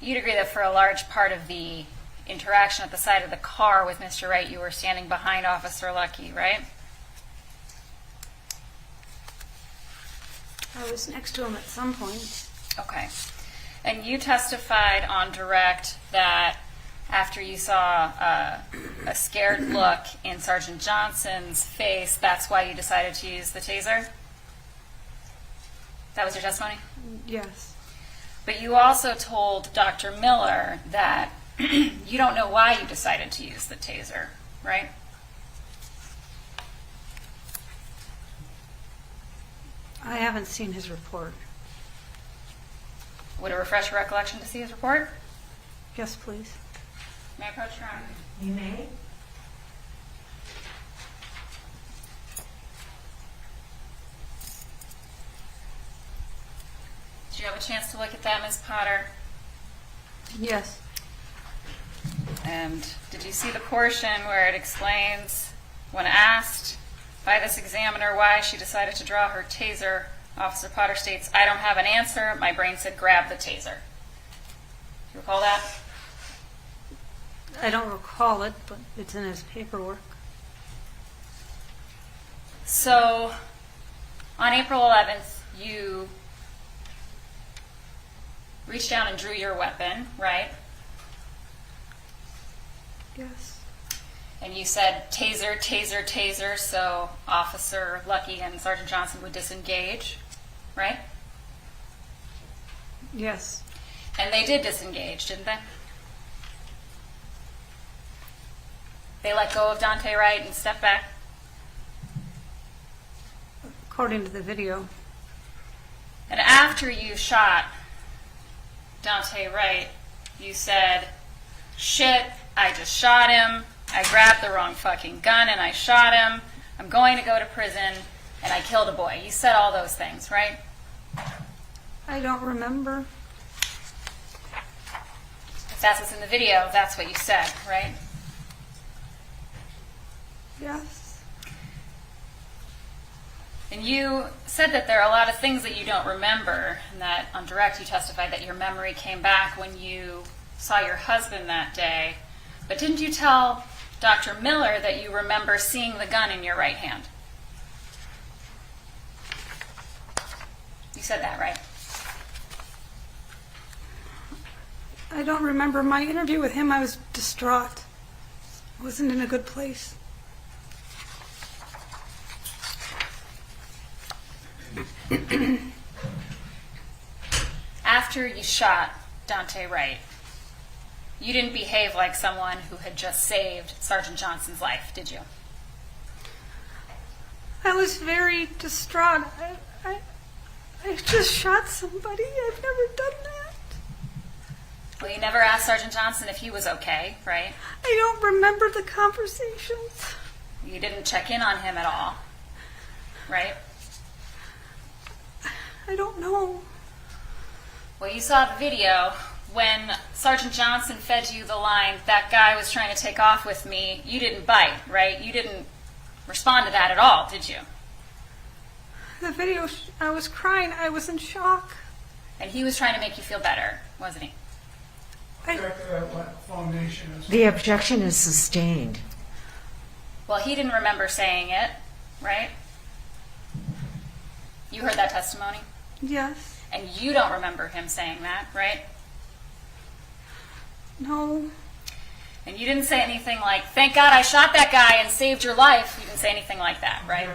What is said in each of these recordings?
you'd agree that for a large part of the interaction at the side of the car with Mr. Wright, you were standing behind Officer Lucky, right? I was next to him at some point. Okay. And you testified on direct that after you saw a scared look in Sergeant Johnson's face, that's why you decided to use the taser? That was your testimony? Yes. But you also told Dr. Miller that you don't know why you decided to use the taser, right? I haven't seen his report. Would it refresh your recollection to see his report? Yes, please. May I approach your Honor? You may. Did you have a chance to look at that, Ms. Potter? Yes. And did you see the portion where it explains, when asked by this examiner why she decided to draw her taser, Officer Potter states, "I don't have an answer. My brain said grab the taser." Do you recall that? I don't recall it, but it's in his paperwork. So, on April 11th, you reached down and drew your weapon, right? Yes. And you said, taser, taser, taser, so Officer Lucky and Sergeant Johnson would disengage, right? Yes. And they did disengage, didn't they? They let go of Daunte Wright and stepped back? According to the video. And after you shot Daunte Wright, you said, "Shit, I just shot him. I grabbed the wrong fucking gun and I shot him. I'm going to go to prison and I killed a boy." You said all those things, right? I don't remember. If that's what's in the video, that's what you said, right? Yes. And you said that there are a lot of things that you don't remember, and that on direct you testified that your memory came back when you saw your husband that day. But didn't you tell Dr. Miller that you remember seeing the gun in your right hand? You said that, right? I don't remember. My interview with him, I was distraught. I wasn't in a good place. After you shot Daunte Wright, you didn't behave like someone who had just saved Sergeant Johnson's life, did you? I was very distraught. I just shot somebody. I've never done that. Well, you never asked Sergeant Johnson if he was okay, right? I don't remember the conversations. You didn't check in on him at all, right? I don't know. Well, you saw the video. When Sergeant Johnson fed you the line, "That guy was trying to take off with me," you didn't bite, right? You didn't respond to that at all, did you? The video, I was crying. I was in shock. And he was trying to make you feel better, wasn't he? The objection is sustained. Well, he didn't remember saying it, right? You heard that testimony? Yes. And you don't remember him saying that, right? No. And you didn't say anything like, "Thank God I shot that guy and saved your life." You didn't say anything like that, right?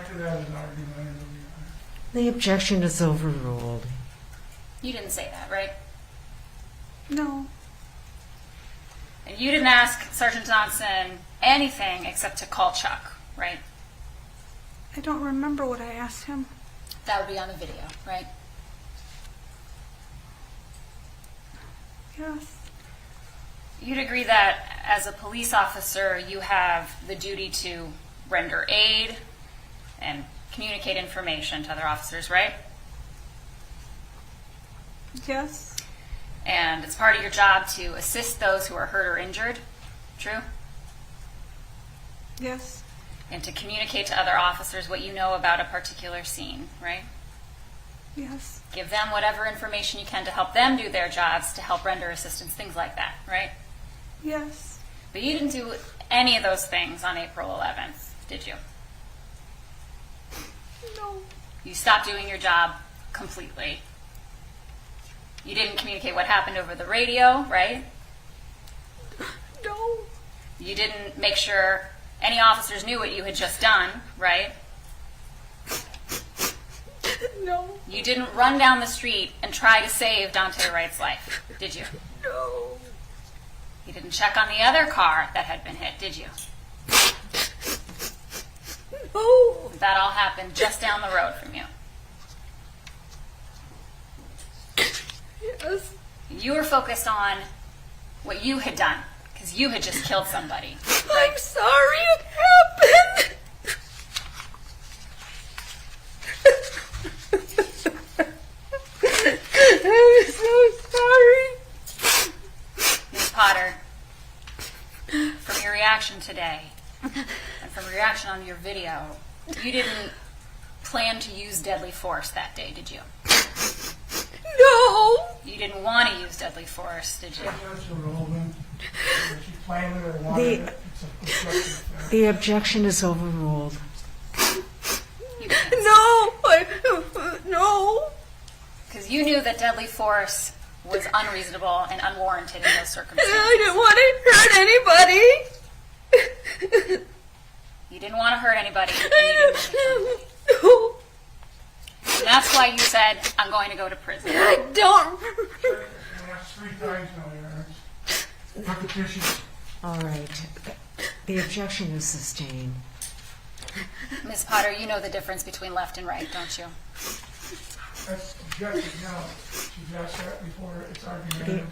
The objection is overruled. You didn't say that, right? No. And you didn't ask Sergeant Johnson anything except to call Chuck, right? I don't remember what I asked him. That would be on the video, right? Yes. You'd agree that as a police officer, you have the duty to render aid and communicate information to other officers, right? Yes. And it's part of your job to assist those who are hurt or injured, true? Yes. And to communicate to other officers what you know about a particular scene, right? Yes. Give them whatever information you can to help them do their jobs, to help render assistance, things like that, right? Yes. But you didn't do any of those things on April 11th, did you? No. You stopped doing your job completely. You didn't communicate what happened over the radio, right? No. You didn't make sure any officers knew what you had just done, right? No. You didn't run down the street and try to save Daunte Wright's life, did you? No. You didn't check on the other car that had been hit, did you? No. That all happened just down the road from you. Yes. You were focused on what you had done, because you had just killed somebody. I'm sorry it happened. I'm so sorry. Ms. Potter, from your reaction today, and from your reaction on your video, you didn't plan to use deadly force that day, did you? No. You didn't want to use deadly force, did you? That's irrelevant. If you planned it or wanted it, it's a constructive affair. The objection is overruled. You can't. No. No. Because you knew that deadly force was unreasonable and unwarranted in those circumstances. I didn't want to hurt anybody. You didn't want to hurt anybody, and you didn't want to kill anybody. No. And that's why you said, I'm going to go to prison. I don't. That's 3 times now, Your Honor. Repetition. All right. The objection is sustained. Ms. Potter, you know the difference between left and right, don't you? That's objective now. She's asked that before. It's argumentative.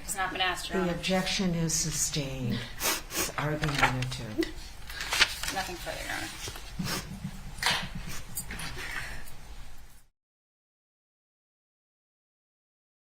It's not been asked, Your The Honor. objection is sustained. It's argumentative. Nothing further, Your Honor.